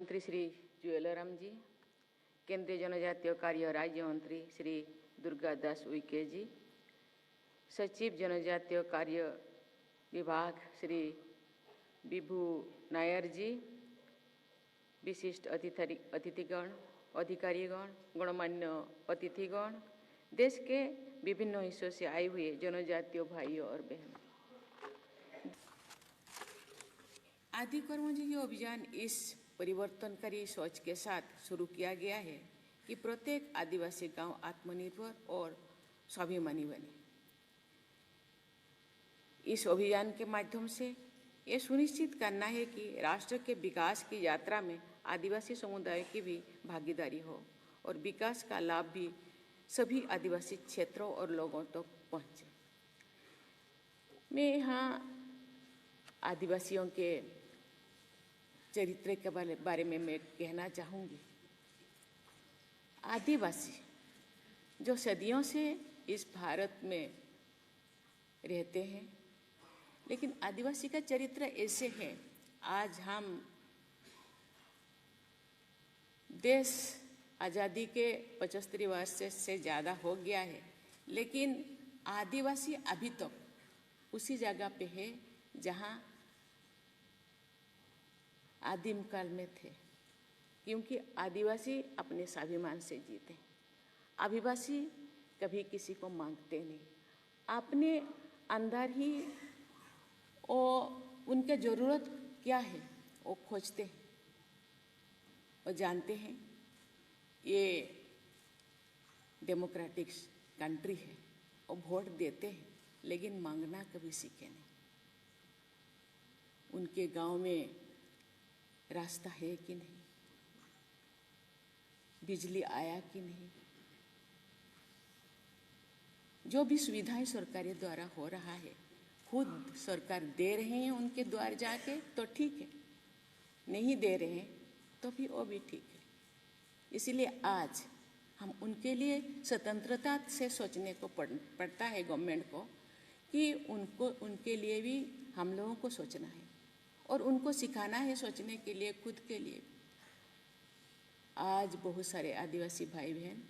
मंत्री श्री जुएलराम जी, केंद्रीय जनजातीय कार्य राज्य मंत्री श्री दुर्गा दास उइके जी, सचिव जनजातीय कार्य विभाग श्री विभू नायर जी, विशिष्ट अतिथिगण, अधिकारीगण, गणमान्य अतिथिगण, देश के विभिन्न हिस्सों से आए हुए जनजातीय भाइयों और बहनों, आदि कर्मयोगी अभियान इस परिवर्तनकारी सोच के साथ शुरू किया गया है कि प्रत्येक आदिवासी गांव आत्मनिर्भर और स्वाभिमानी बने। इस अभियान के माध्यम से ये सुनिश्चित करना है कि राष्ट्र के विकास की यात्रा में आदिवासी समुदाय की भी भागीदारी हो और विकास का लाभ भी सभी आदिवासी क्षेत्रों और लोगों तक पहुंचे। मैं यहाँ आदिवासियों के चरित्र के बारे में मैं कहना चाहूँगी। आदिवासी जो सदियों से इस भारत में रहते हैं, लेकिन आदिवासी का चरित्र ऐसे है, आज हम देश आज़ादी के 75 वर्ष से ज़्यादा हो गया है, लेकिन आदिवासी अभी तक उसी जगह पे है जहाँ आदिम काल में थे, क्योंकि आदिवासी अपने स्वाभिमान से जीते हैं। आदिवासी कभी किसी को मांगते नहीं, अपने अंदर ही वो उनके ज़रूरत क्या है वो खोजते हैं और जानते हैं ये डेमोक्रेटिक कंट्री है और वोट देते हैं, लेकिन मांगना कभी सीखे नहीं। उनके गांव में रास्ता है कि नहीं, बिजली आया कि नहीं, जो भी सुविधाएं सरकारी द्वारा हो रहा है खुद सरकार दे रहे हैं उनके द्वार जाके तो ठीक है, नहीं दे रहे हैं तो भी वो भी ठीक है। इसीलिए आज हम उनके लिए स्वतंत्रता से सोचने को पड़ता है गवर्नमेंट को कि उनके लिए भी हम लोगों को सोचना है और उनको सिखाना है सोचने के लिए, खुद के लिए। आज बहुत सारे आदिवासी भाई बहन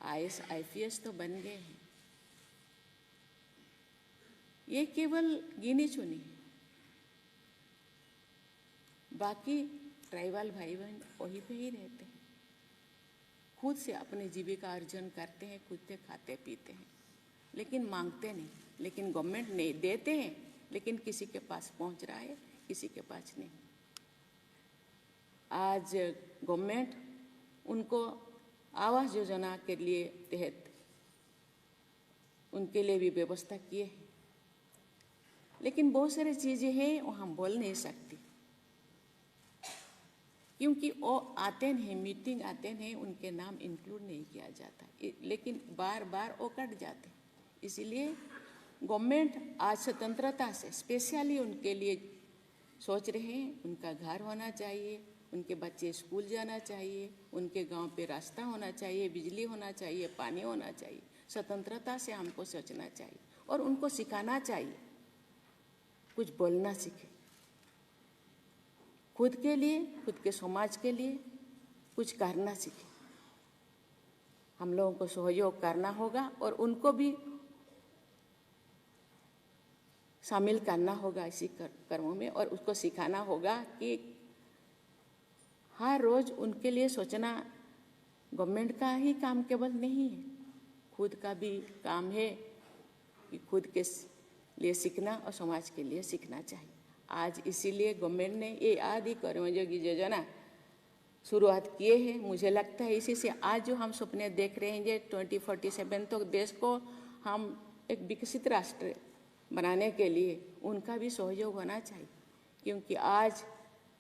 IAS IPS तो बन गए हैं, ये केवल गिनी चुनी है, बाकी ट्राइबल भाई बहन वहीं पे ही रहते हैं, खुद से अपनी जीविका अर्जन करते हैं, खुद से खाते पीते हैं, लेकिन मांगते नहीं। लेकिन गवर्नमेंट नहीं देते हैं, लेकिन किसी के पास पहुंच रहा है, किसी के पास नहीं। आज गवर्नमेंट उनको आवास योजना के लिए तहत उनके लिए भी व्यवस्था किए हैं, लेकिन बहुत सारी चीज़ें हैं वो हम बोल नहीं सकते, क्योंकि वो आते हैं, मीटिंग आते हैं, उनके नाम इंक्लूड नहीं किया जाता, लेकिन बार बार वो कट जाते हैं। इसीलिए गवर्नमेंट आज स्वतंत्रता से स्पेशली उनके लिए सोच रहे हैं। उनका घर होना चाहिए, उनके बच्चे स्कूल जाना चाहिए, उनके गांव पे रास्ता होना चाहिए, बिजली होना चाहिए, पानी होना चाहिए। स्वतंत्रता से हमको सोचना चाहिए और उनको सिखाना चाहिए, कुछ बोलना सीखे, खुद के लिए, खुद के समाज के लिए कुछ करना सीखे। हम लोगों को सहयोग करना होगा और उनको भी शामिल करना होगा इसी कर्मों में, और उसको सिखाना होगा कि हर रोज़ उनके लिए सोचना गवर्नमेंट का ही काम केवल नहीं है, खुद का भी काम है कि खुद के लिए सीखना और समाज के लिए सीखना चाहिए। आज इसीलिए गवर्नमेंट ने ये आदि कर्मयोगी योजना शुरुआत किए हैं। मुझे लगता है इसी से आज जो हम सपने देख रहे हैं, 2047 तक देश को हम एक विकसित राष्ट्र बनाने के लिए उनका भी सहयोग होना चाहिए, क्योंकि आज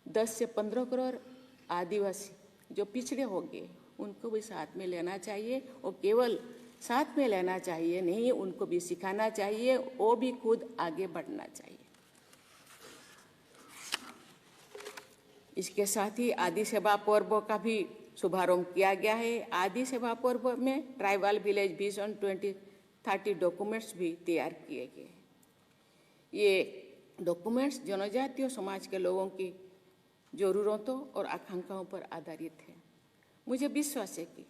10 से 15 करोड़ आदिवासी जो पिछड़े हो गए उनको भी साथ में लेना चाहिए, और केवल साथ में लेना चाहिए नहीं, उनको भी सिखाना चाहिए, वो भी खुद आगे बढ़ना चाहिए। इसके साथ ही आदि सेवा पर्व का भी शुभारंभ किया गया है। आदि सेवा पर्व में ट्राइबल विलेज विजन 2030 डॉक्यूमेंट्स भी तैयार किए गए हैं। ये डॉक्यूमेंट्स जनजातीय समाज के लोगों की जरूरतों और आकांक्षाओं पर आधारित है। मुझे विश्वास है कि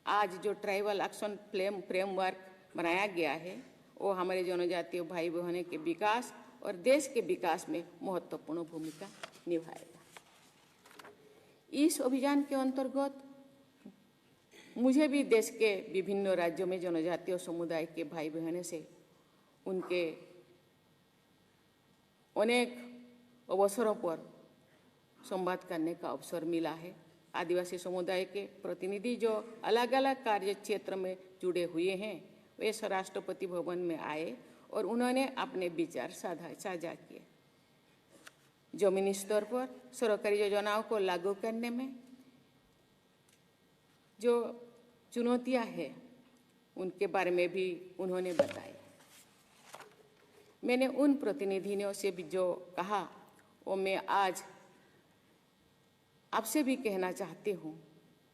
आज जो ट्राइबल एक्शन फ्रेमवर्क बनाया गया है वो हमारे जनजातीय भाई बहनों के विकास और देश के विकास में महत्वपूर्ण भूमिका निभाएगा। इस अभियान के अंतर्गत मुझे भी देश के विभिन्न राज्यों में जनजातीय समुदाय के भाई बहनों से उनके अनेक अवसरों पर संवाद करने का अवसर मिला है। आदिवासी समुदाय के प्रतिनिधि जो अलग अलग कार्य क्षेत्र में जुड़े हुए हैं वे राष्ट्रपति भवन में आए और उन्होंने अपने विचार साझा किए। जमीनी स्तर पर सरकारी योजनाओं को लागू करने में जो चुनौतियां हैं उनके बारे में भी उन्होंने बताया। मैंने उन प्रतिनिधियों से भी जो कहा वो मैं आज आपसे भी कहना चाहती हूँ।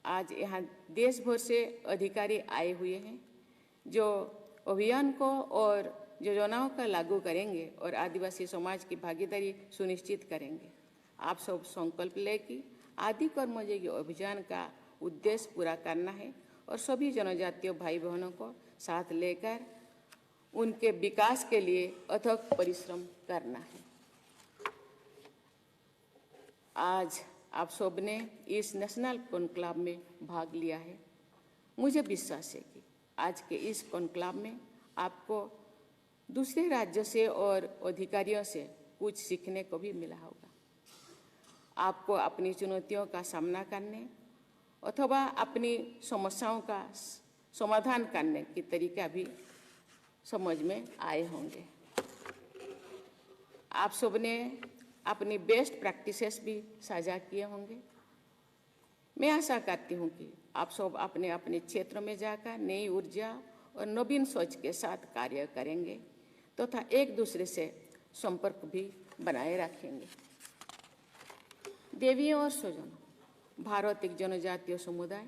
आज यहाँ देश भर से अधिकारी आए हुए हैं जो अभियान को और योजनाओं का लागू करेंगे और आदिवासी समाज की भागीदारी सुनिश्चित करेंगे। आप सब संकल्प लें कि आदि कर्मयोगी अभियान का उद्देश्य पूरा करना है और सभी जनजातीय भाई बहनों को साथ लेकर उनके विकास के लिए अथक परिश्रम करना है। आज आप सब ने इस नेशनल कॉन्क्लेव में भाग लिया है। मुझे विश्वास है कि आज के इस कॉन्क्लेव में आपको दूसरे राज्यों से और अधिकारियों से कुछ सीखने को भी मिला होगा। आपको अपनी चुनौतियों का सामना करने अथवा अपनी समस्याओं का समाधान करने की तरीका भी समझ में आए होंगे। आप सब ने अपनी बेस्ट प्रैक्टिसेस भी साझा किए होंगे। मैं आशा करती हूँ कि आप सब अपने अपने क्षेत्र में जाकर नई ऊर्जा और नवीन सोच के साथ कार्य करेंगे तथा एक दूसरे से संपर्क भी बनाए रखेंगे। देवियों और स्वजनों, भारत एक जनजातीय समुदाय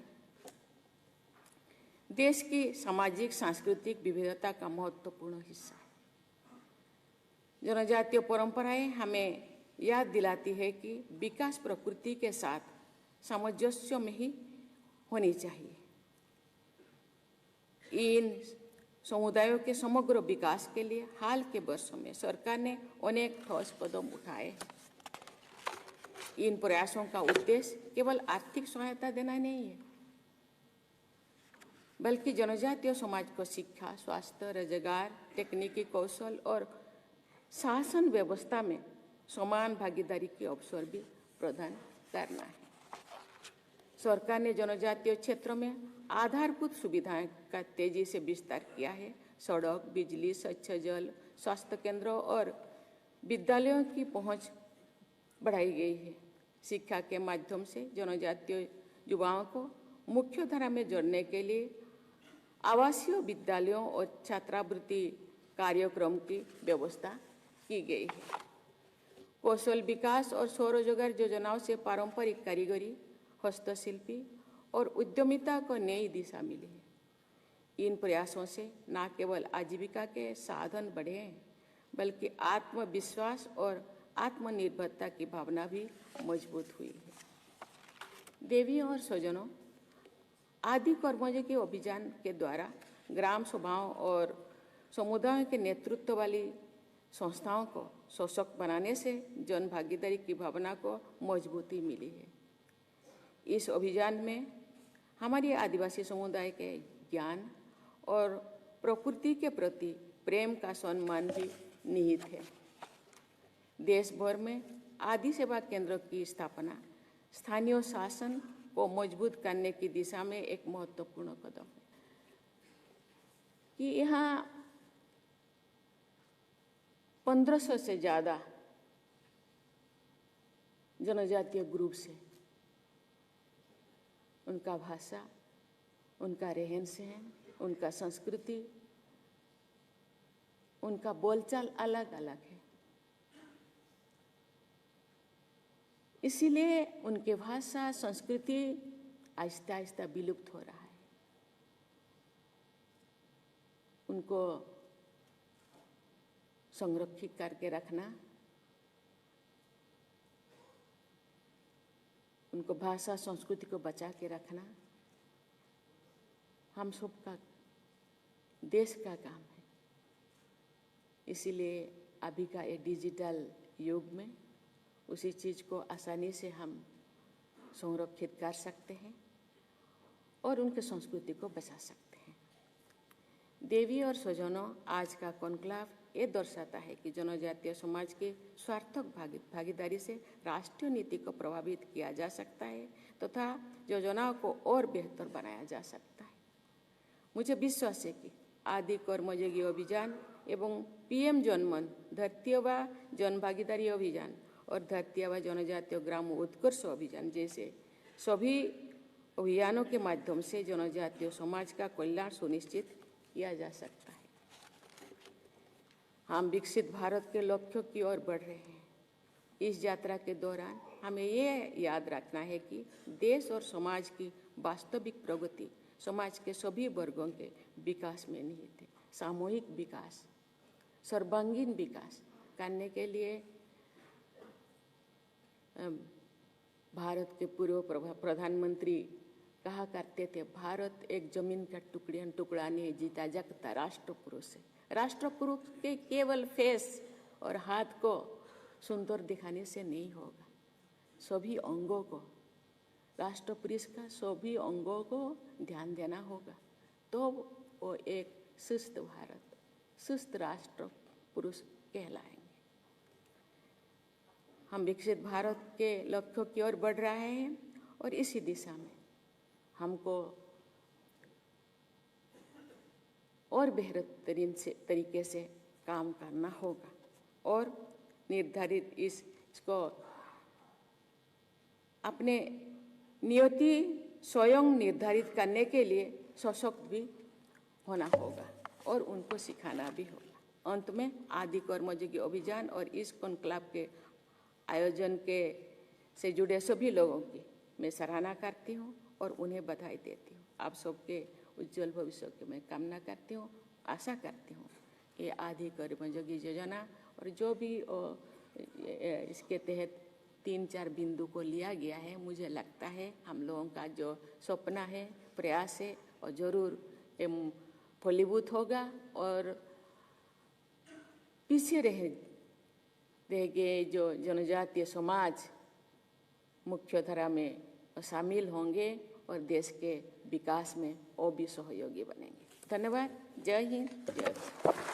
देश की सामाजिक सांस्कृतिक विविधता का महत्वपूर्ण हिस्सा है। जनजातीय परंपराएं हमें याद दिलाती है कि विकास प्रकृति के साथ सामंजस्य में ही होनी चाहिए। इन समुदायों के समग्र विकास के लिए हाल के वर्षों में सरकार ने अनेक ठोस कदम उठाए हैं। इन प्रयासों का उद्देश्य केवल आर्थिक सहायता देना नहीं है, बल्कि जनजातीय समाज को शिक्षा, स्वास्थ्य, रोजगार, तकनीकी कौशल और शासन व्यवस्था में समान भागीदारी के अवसर भी प्रदान करना है। सरकार ने जनजातीय क्षेत्र में आधारभूत सुविधाएं का तेजी से विस्तार किया है। सड़क, बिजली, स्वच्छ जल, स्वास्थ्य केंद्रों और विद्यालयों की पहुंच बढ़ाई गई है। शिक्षा के माध्यम से जनजातीय युवाओं को मुख्य धारा में जोड़ने के लिए आवासीय विद्यालयों और छात्रवृत्ति कार्यक्रम की व्यवस्था की गई है। कौशल विकास और स्वरोजगार योजनाओं से पारंपरिक कारीगरी, हस्तशिल्पी और उद्यमिता को नई दिशा मिली है। इन प्रयासों से न केवल आजीविका के साधन बढ़े हैं, बल्कि आत्मविश्वास और आत्मनिर्भरता की भावना भी मजबूत हुई है। देवियों और स्वजनों, आदि कर्मयोगी अभियान के द्वारा ग्राम सभाओं और समुदायों के नेतृत्व वाली संस्थाओं को सशक्त बनाने से जन भागीदारी की भावना को मजबूती मिली है। इस अभियान में हमारी आदिवासी समुदाय के ज्ञान और प्रकृति के प्रति प्रेम का सम्मान भी निहित है। देश भर में आदि सेवा केंद्र की स्थापना स्थानीय शासन को मजबूत करने की दिशा में एक महत्वपूर्ण कदम है। कि यहाँ 1500 से ज़्यादा जनजातीय ग्रुप से उनका भाषा, उनका रहन सहन, उनका संस्कृति, उनका बोलचाल अलग अलग है। इसीलिए उनके भाषा, संस्कृति आहिस्ता आहिस्ता विलुप्त हो रहा है। उनको संरक्षित करके रखना उनको भाषा संस्कृति को बचा के रखना हम सबका, देश का काम है। इसीलिए अभी का ये डिजिटल युग में उसी चीज़ को आसानी से हम संरक्षित कर सकते हैं और उनके संस्कृति को बचा सकते हैं। देवी और स्वजनों, आज का कॉन्क्लेव ये दर्शाता है कि जनजातीय समाज की सार्थक भागीदारी से राष्ट्रीय नीति को प्रभावित किया जा सकता है तथा योजनाओं को और बेहतर बनाया जा सकता है। मुझे विश्वास है कि आदि कर्मयोगी अभियान एवं PM जनमन, धरती व जनभागीदारी अभियान और धरती व जनजातीय ग्राम उत्कर्ष अभियान जैसे सभी अभियानों के माध्यम से जनजातीय समाज का कल्याण सुनिश्चित किया जा सकता है। हम विकसित भारत के लक्ष्यों की ओर बढ़ रहे हैं। इस यात्रा के दौरान हमें ये याद रखना है कि देश और समाज की वास्तविक प्रगति समाज के सभी वर्गों के विकास में निहित है। सामूहिक विकास, सर्वांगीण विकास करने के लिए भारत के पूर्व प्रधानमंत्री कहा करते थे, भारत एक जमीन का टुकड़ा नहीं जीता जागता राष्ट्र पुरुष है। राष्ट्र पुरुष के केवल फेस और हाथ को सुंदर दिखाने से नहीं होगा, सभी अंगों को, राष्ट्र पुरुष का सभी अंगों को ध्यान देना होगा, तो वो एक सुस्त भारत, सुस्त राष्ट्र पुरुष कहलाएंगे। हम विकसित भारत के लक्ष्यों की ओर बढ़ रहे हैं और इसी दिशा में हमको और बेहतरीन तरीके से काम करना होगा और निर्धारित इसको अपने नियति स्वयं निर्धारित करने के लिए सशक्त भी होना होगा और उनको सिखाना भी होगा। अंत में आदि कर्मयोगी अभियान और इस कॉन्क्लेव के आयोजन के से जुड़े सभी लोगों की मैं सराहना करती हूँ और उन्हें बधाई देती हूँ। आप सबके उज्जवल भविष्य की मैं कामना करती हूँ, आशा करती हूँ कि आदि कर्मयोगी योजना और जो भी इसके तहत 3-4 बिंदु को लिया गया है, मुझे लगता है हम लोगों का जो सपना है, प्रयास है और जरूर फलीभूत होगा और पीछे रह गए जो जनजातीय समाज मुख्यधारा में शामिल होंगे और देश के विकास में और भी सहयोगी बनेंगे। धन्यवाद। जय हिंद, जय भारत।